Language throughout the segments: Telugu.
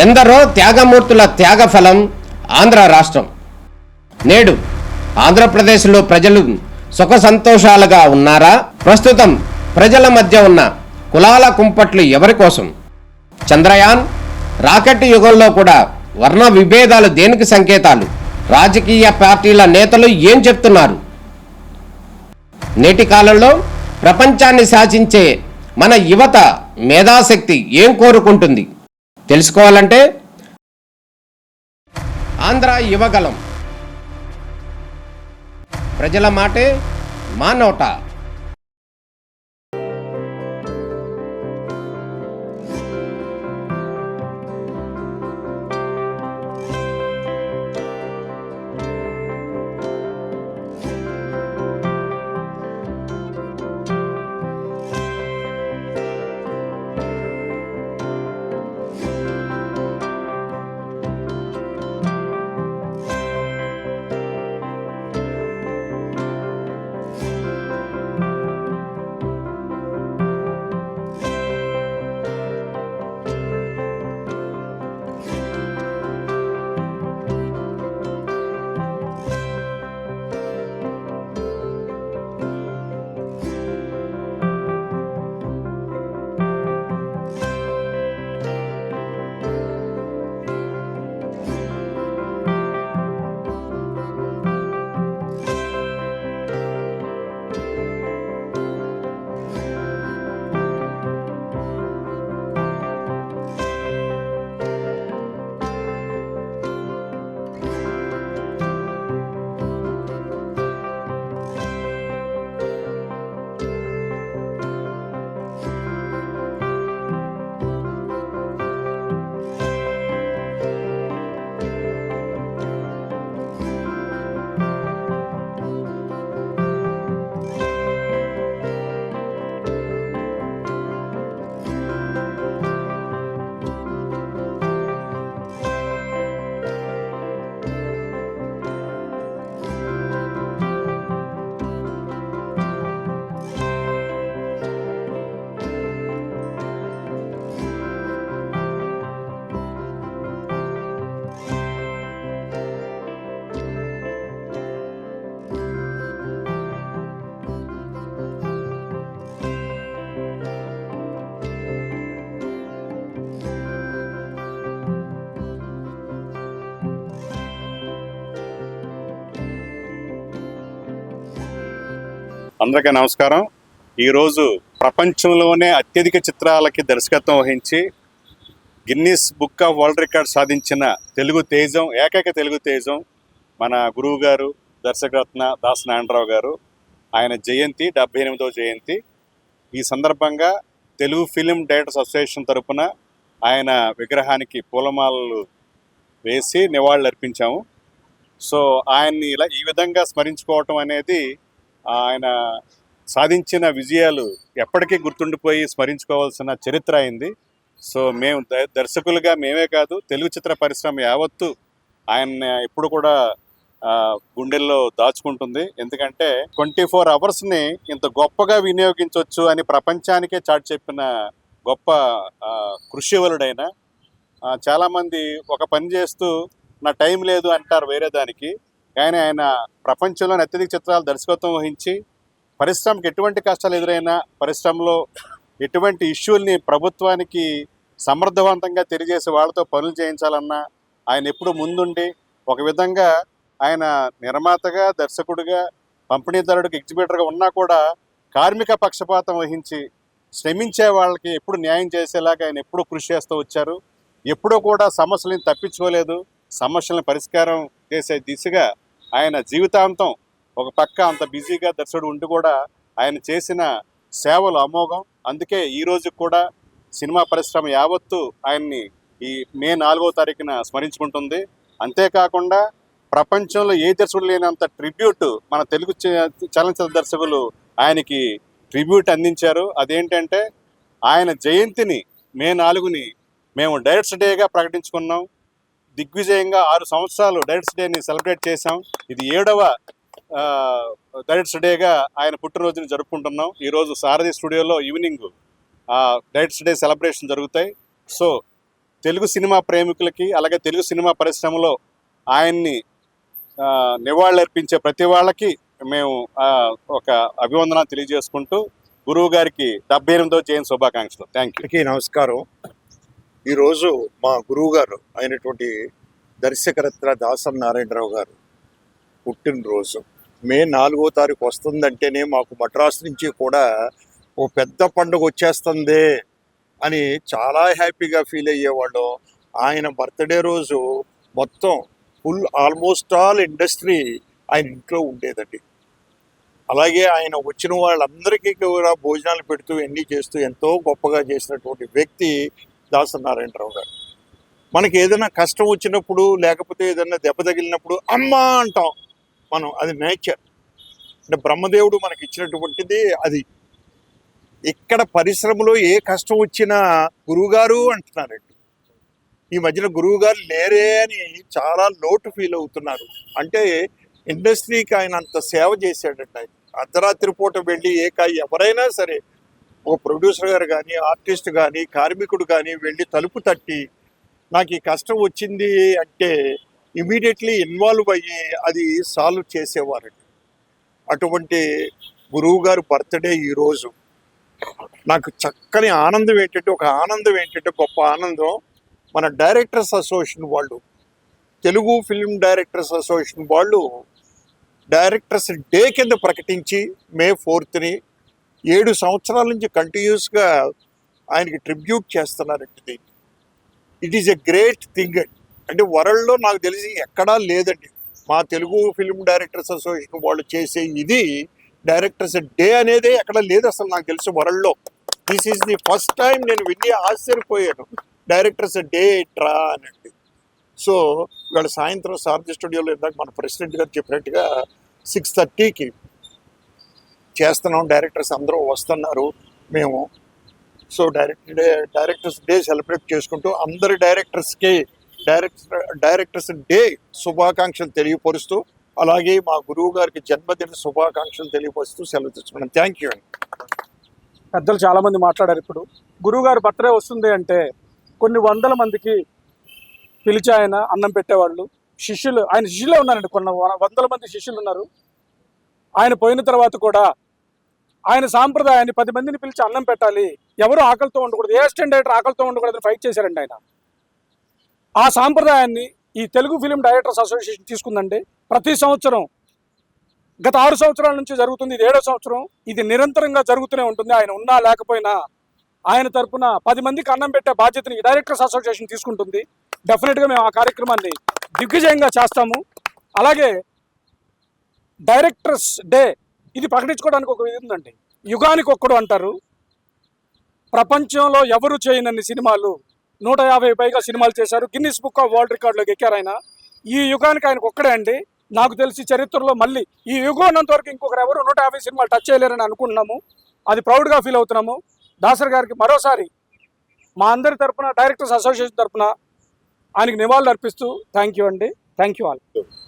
ఎందరో త్యాగమూర్తుల త్యాగఫలం ఆంధ్ర రాష్ట్రం. నేడు ఆంధ్రప్రదేశ్లో ప్రజలు సుఖ సంతోషాలుగా ఉన్నారా? ప్రస్తుతం ప్రజల మధ్య ఉన్న కులాల కుంపట్లు ఎవరి కోసం? చంద్రయాన్ రాకెట్ యుగంలో కూడా వర్ణ విభేదాలు దేనికి సంకేతాలు? రాజకీయ పార్టీల నేతలు ఏం చెప్తున్నారు? నేటి కాలంలో ప్రపంచాన్ని శాసించే మన యువత మేధాశక్తి ఏం కోరుకుంటుంది? తెలుసుకోవాలంటే ఆంధ్ర యువగలం. ప్రజల మాటే మా నోట. అందరికీ నమస్కారం. ఈరోజు ప్రపంచంలోనే అత్యధిక చిత్రాలకి దర్శకత్వం వహించి Guinness book of world record సాధించిన తెలుగు తేజం, ఏకైక తెలుగు తేజం మన గురువు గారు దర్శకరత్న దాస నారాయణరావు గారు. ఆయన జయంతి 78వ జయంతి. ఈ సందర్భంగా తెలుగు ఫిలిం డైరెక్టర్స్ అసోసియేషన్ తరఫున ఆయన విగ్రహానికి పూలమాలలు వేసి నివాళులు అర్పించాము. సో ఆయన్ని ఇలా ఈ విధంగా స్మరించుకోవటం అనేది ఆయన సాధించిన విజయాలు ఎప్పటికీ గుర్తుండిపోయి స్మరించుకోవాల్సిన చరిత్ర అయింది. సో మేము దర్శకులుగా మేమే కాదు, తెలుగు చిత్ర పరిశ్రమ యావత్తు ఆయన ఎప్పుడు కూడా గుండెల్లో దాచుకుంటుంది. ఎందుకంటే 24 అవర్స్ని ఇంత గొప్పగా వినియోగించవచ్చు అని ప్రపంచానికే చాటి చెప్పిన గొప్ప కృషివలుడైన. చాలామంది ఒక పని చేస్తూ నా టైం లేదు అంటారు వేరే దానికి, కానీ ఆయన ప్రపంచంలోని అత్యధిక చిత్రాలు దర్శకత్వం వహించి పరిశ్రమకి ఎటువంటి కష్టాలు ఎదురైనా, పరిశ్రమలో ఎటువంటి ఇష్యూల్ని ప్రభుత్వానికి సమర్థవంతంగా తెలియజేసి వాళ్ళతో పనులు చేయించాలన్నా ఆయన ఎప్పుడు ముందుండి ఒక విధంగా ఆయన నిర్మాతగా, దర్శకుడిగా, పంపిణీదారుడికి, ఎగ్జిబిటర్గా ఉన్నా కూడా కార్మిక పక్షపాతం వహించి శ్రమించే వాళ్ళకి ఎప్పుడు న్యాయం చేసేలాగా ఆయన ఎప్పుడూ కృషి చేస్తూ వచ్చారు. ఎప్పుడూ కూడా సమస్యలను తప్పించుకోలేదు. సమస్యలను పరిష్కారం చేసే దిశగా ఆయన జీవితాంతం ఒక పక్క అంత బిజీగా దర్శకుడు ఉండి కూడా ఆయన చేసిన సేవలు అమోఘం. అందుకే ఈరోజు కూడా సినిమా పరిశ్రమ యావత్తు ఆయన్ని ఈ మే 4వ తారీఖున స్మరించుకుంటుంది. అంతేకాకుండా ప్రపంచంలో ఏ దర్శకుడు లేనంత ట్రిబ్యూట్ మన తెలుగు చలనచిత్ర దర్శకులు ఆయనకి ట్రిబ్యూట్ అందించారు. అదేంటంటే ఆయన జయంతిని మే 4ని మేము డైరెక్టర్స్ డేగా ప్రకటించుకున్నాం. దిగ్విజయంగా 6 సంవత్సరాలు డైరెక్టర్స్ డేని సెలబ్రేట్ చేశాం. ఇది 7వ డైరెక్టర్స్ డేగా ఆయన పుట్టినరోజుని జరుపుకుంటున్నాం. ఈరోజు సారథి స్టూడియోలో ఈవినింగ్ డైరెక్టర్స్ డే సెలబ్రేషన్ జరుగుతాయి. సో తెలుగు సినిమా ప్రేమికులకి అలాగే తెలుగు సినిమా పరిశ్రమలో ఆయన్ని నివాళులర్పించే ప్రతి వాళ్ళకి మేము ఒక అభివందన తెలియజేసుకుంటూ గురువు గారికి 78వ జయంతి శుభాకాంక్షలు. Thank you. అందరికీ నమస్కారం. ఈరోజు మా గురువు గారు అయినటువంటి దర్శకరత్న దాసరి నారాయణరావు గారు పుట్టినరోజు. మే 4వ తారీఖు వస్తుందంటేనే మాకు మద్రాసు నుంచి కూడా ఓ పెద్ద పండుగ వచ్చేస్తుంది అని చాలా హ్యాపీగా ఫీల్ అయ్యేవాళ్ళం. ఆయన బర్త్డే రోజు మొత్తం ఆల్మోస్ట్ ఆల్ ఇండస్ట్రీ ఆయన ఇంట్లో ఉండేదండి. అలాగే ఆయన వచ్చిన వాళ్ళందరికీ కూడా భోజనాలు పెడుతూ ఎన్ని చేస్తూ ఎంతో గొప్పగా చేసినటువంటి వ్యక్తి దాసరి నారాయణరావు గారు. మనకి ఏదైనా కష్టం వచ్చినప్పుడు లేకపోతే ఏదైనా దెబ్బ తగిలినప్పుడు అమ్మా అంటాం మనం, అది నేచర్. అంటే బ్రహ్మదేవుడు మనకి ఇచ్చినటువంటిది అది. ఇక్కడ పరిశ్రమలో ఏ కష్టం వచ్చినా గురువుగారు అంటున్నారండి. ఈ మధ్యన గురువుగారు లేరే అని చాలా లోటు ఫీల్ అవుతున్నారు. అంటే ఇండస్ట్రీకి ఆయన అంత సేవ చేశాడండి. ఆయన అర్ధరాత్రి పూట వెళ్ళి ఎవరైనా సరే, ఒక ప్రొడ్యూసర్ గారు కానీ, ఆర్టిస్ట్ కానీ, కార్మికుడు కానీ వెళ్ళి తలుపు తట్టి నాకు ఈ కష్టం వచ్చింది అంటే ఇమీడియట్లీ ఇన్వాల్వ్ అయ్యి అది సాల్వ్ చేసేవారండి. అటువంటి గురువు గారు బర్త్డే ఈరోజు నాకు చక్కని ఆనందం ఏంటంటే గొప్ప ఆనందం. మన డైరెక్టర్స్ అసోసియేషన్ వాళ్ళు, తెలుగు ఫిల్మ్ డైరెక్టర్స్ అసోసియేషన్ వాళ్ళు డైరెక్టర్స్ డే కింద ప్రకటించి మే 4ని 7 సంవత్సరాల నుంచి కంటిన్యూస్గా ఆయనకి ట్రిబ్యూట్ చేస్తున్నారండి. It is a great thing. అంటే వరల్డ్లో నాకు తెలిసి ఎక్కడా లేదండి. మా తెలుగు ఫిల్మ్ డైరెక్టర్స్ అసోసియేషన్ వాళ్ళు చేసే ఇది డైరెక్టర్స్ డే అనేది ఎక్కడ లేదు అసలు నాకు తెలిసి వరల్డ్లో. This is the first time నేను విని ఆశ్చర్యపోయాను, డైరెక్టర్స్ డే ట్రా అనండి. సో ఇవాళ సాయంత్రం సారథి స్టూడియోలో ఇందాక మన ప్రెసిడెంట్ గారు చెప్పినట్టుగా 6:30కి చేస్తున్నాం. డైరెక్టర్స్ అందరూ వస్తున్నారు మేము. సో డైరెక్టర్స్ డే సెలబ్రేట్ చేసుకుంటూ అందరి డైరెక్టర్స్ డే శుభాకాంక్షలు తెలియపరుస్తూ, అలాగే మా గురువు గారికి జన్మదిన శుభాకాంక్షలు తెలియపరుస్తూ సెలవు తెచ్చుకున్నాను. థ్యాంక్ యూ అండి. పెద్దలు చాలామంది మాట్లాడారు. ఇప్పుడు గురువు గారు బర్త్డే వస్తుంది అంటే కొన్ని వందల మందికి పిలిచి ఆయన అన్నం పెట్టేవాళ్ళు. ఆయన శిష్యులే ఉన్నారండి, కొన్ని వందల మంది శిష్యులు ఉన్నారు. ఆయన పోయిన తర్వాత కూడా ఆయన సాంప్రదాయాన్ని 10 మందిని పిలిచి అన్నం పెట్టాలి, ఎవరు ఆకలితో ఉండకూడదు, ఏ అసిస్టెంట్ డైరెక్టర్ ఆకలితో ఉండకూడదని ఫైట్ చేశారండి ఆయన. ఆ సాంప్రదాయాన్ని ఈ తెలుగు ఫిలిం డైరెక్టర్స్ అసోసియేషన్ తీసుకుందండి. ప్రతి సంవత్సరం గత 6 సంవత్సరాల నుంచి జరుగుతుంది, ఇది 7వ సంవత్సరం. ఇది నిరంతరంగా జరుగుతూనే ఉంటుంది. ఆయన ఉన్నా లేకపోయినా ఆయన తరపున 10 మందికి అన్నం పెట్టే బాధ్యతని డైరెక్టర్స్ అసోసియేషన్ తీసుకుంటుంది. డెఫినెట్గా మేము ఆ కార్యక్రమాన్ని దిగ్విజయంగా చేస్తాము. అలాగే డైరెక్టర్స్ డే ఇది ప్రకటించుకోవడానికి ఒక ఇది ఉందండి. యుగానికి ఒక్కడు అంటారు. ప్రపంచంలో ఎవరు చేయనన్ని సినిమాలు 150 పైగా సినిమాలు చేశారు. గిన్నిస్ బుక్ ఆఫ్ వరల్డ్ రికార్డులోకి ఎక్కారు ఆయన. ఈ యుగానికి ఆయనకు ఒక్కడే అండి. నాకు తెలిసి చరిత్రలో మళ్ళీ ఈ యుగం ఉన్నంత వరకు ఇంకొకరు ఎవరు 150 సినిమాలు టచ్ చేయలేరని అనుకుంటున్నాము. అది ప్రౌడ్గా ఫీల్ అవుతున్నాము. దాసరి గారికి మరోసారి మా అందరి తరపున, డైరెక్టర్స్ అసోసియేషన్ తరపున ఆయనకి నివాళులు అర్పిస్తూ థ్యాంక్ యూ అండి. Thank you all.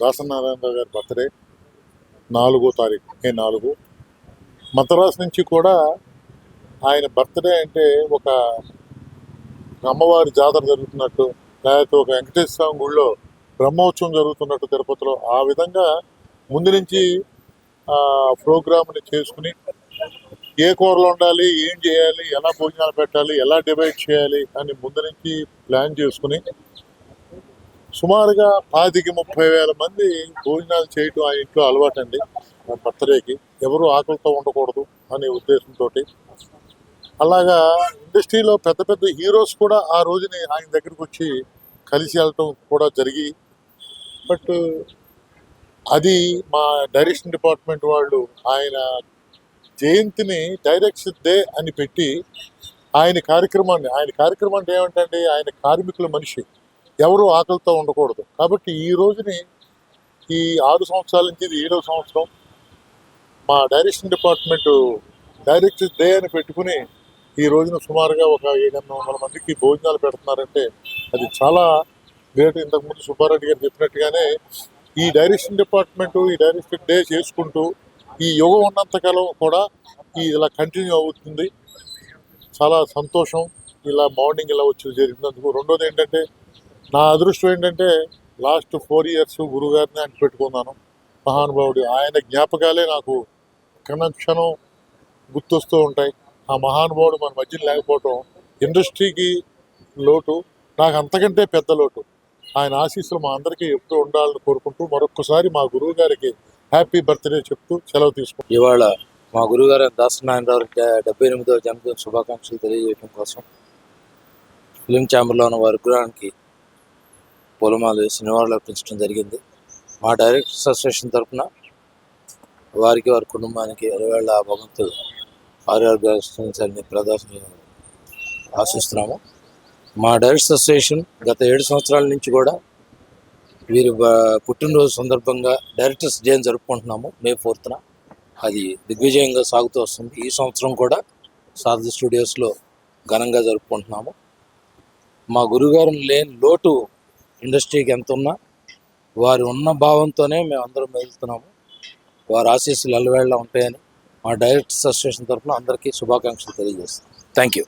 Dasari Narayana Rao గారి బర్త్డే 4వ తారీఖు మే 4. మద్రాసు నుంచి కూడా ఆయన బర్త్డే అంటే ఒక అమ్మవారి జాతర జరుగుతున్నట్టు, లేకపోతే ఒక వెంకటేశ్వర స్వామి గుళ్ళో బ్రహ్మోత్సవం జరుగుతున్నట్టు తిరుపతిలో, ఆ విధంగా ముందు నుంచి ప్రోగ్రామ్ని చేసుకుని ఏ కూరలు ఉండాలి, ఏం చేయాలి, ఎలా భోజనాలు పెట్టాలి, ఎలా డివైడ్ చేయాలి అని ముందు నుంచి ప్లాన్ చేసుకుని సుమారుగా 25-30 వేల మంది భోజనాలు చేయటం ఆ ఇంట్లో అలవాటండి. బర్త్డేకి ఎవరు ఆకలితో ఉండకూడదు అనే ఉద్దేశంతో అలాగా ఇండస్ట్రీలో పెద్ద పెద్ద హీరోస్ కూడా ఆ రోజుని ఆయన దగ్గరికి వచ్చి కలిసి వెళ్ళటం కూడా జరిగి, బట్ అది మా డైరెక్షన్ డిపార్ట్మెంట్ వాళ్ళు ఆయన జయంతిని డైరెక్షన్ డే అని పెట్టి ఆయన కార్యక్రమం అంటే ఏమంటే ఆయన కార్మికుల మనిషి, ఎవరు ఆకలితో ఉండకూడదు. కాబట్టి ఈ రోజుని ఈ 6 సంవత్సరాల నుంచి ఇది 7వ సంవత్సరం మా డైరెక్షన్ డిపార్ట్మెంటు డైరెక్టర్ డే అని పెట్టుకుని ఈ రోజున సుమారుగా ఒక 700 మందికి భోజనాలు పెడుతున్నారంటే అది చాలా గ్రేట్. ఇంతకుముందు సుబ్బారెడ్డి గారు చెప్పినట్టుగానే ఈ డైరెక్షన్ డిపార్ట్మెంటు ఈ డైరెక్టర్ డే చేసుకుంటూ ఈ యుగం ఉన్నంతకాలం కూడా ఇలా కంటిన్యూ అవుతుంది. చాలా సంతోషం. ఇలా మార్నింగ్ ఇలా వచ్చి జరిగినందుకు. రెండోది ఏంటంటే నా అదృష్టం ఏంటంటే లాస్ట్ 4 years గురుగారిని ఆయన పెట్టుకున్నాను. మహానుభావుడు, ఆయన జ్ఞాపకాలే నాకు క్షణం గుర్తొస్తూ ఉంటాయి. ఆ మహానుభావుడు మన మధ్యన లేకపోవటం ఇండస్ట్రీకి లోటు, నాకు అంతకంటే పెద్ద లోటు. ఆయన ఆశీస్సులు మా అందరికీ ఎప్పుడూ ఉండాలని కోరుకుంటూ మరొక్కసారి మా గురువు గారికి హ్యాపీ బర్త్డే చెప్తూ సెలవు తీసుకుంటాం. ఇవాళ మా గురువుగారు దాసనారాయణరావు 78వ జన్మదిన శుభాకాంక్షలు తెలియజేయడం కోసం ఫిలిం ఛాంబర్లో ఉన్న వారి విగ్రహానికి పూలమాలు వేసి నివాళులు అర్పించడం జరిగింది. మా డైరెక్టర్స్ అసోసియేషన్ తరఫున వారికి వారి కుటుంబానికి ఇరవేళ భగవంతుడు ఆరోగ్యాన్ని ఆశిస్తున్నాము. మా డైరెక్టర్స్ అసోసియేషన్ గత 7 సంవత్సరాల నుంచి కూడా వీరి పుట్టినరోజు సందర్భంగా డైరెక్టర్స్ డే జరుపుకుంటున్నాము May 4th. అది దిగ్విజయంగా సాగుతూ వస్తుంది. ఈ సంవత్సరం కూడా సారథి స్టూడియోస్లో ఘనంగా జరుపుకుంటున్నాము. మా గురుగారు లేని లోటు ఇండస్ట్రీకి ఎంత ఉన్నా వారు ఉన్న భావంతోనే మేము అందరం మెలుగుతున్నాము. వారి ఆశీస్సులు అల్లవేళ ఉంటాయని మా డైరెక్టర్స్ అసోసియేషన్ తరఫున అందరికీ శుభాకాంక్షలు తెలియజేస్తాం. Thank you.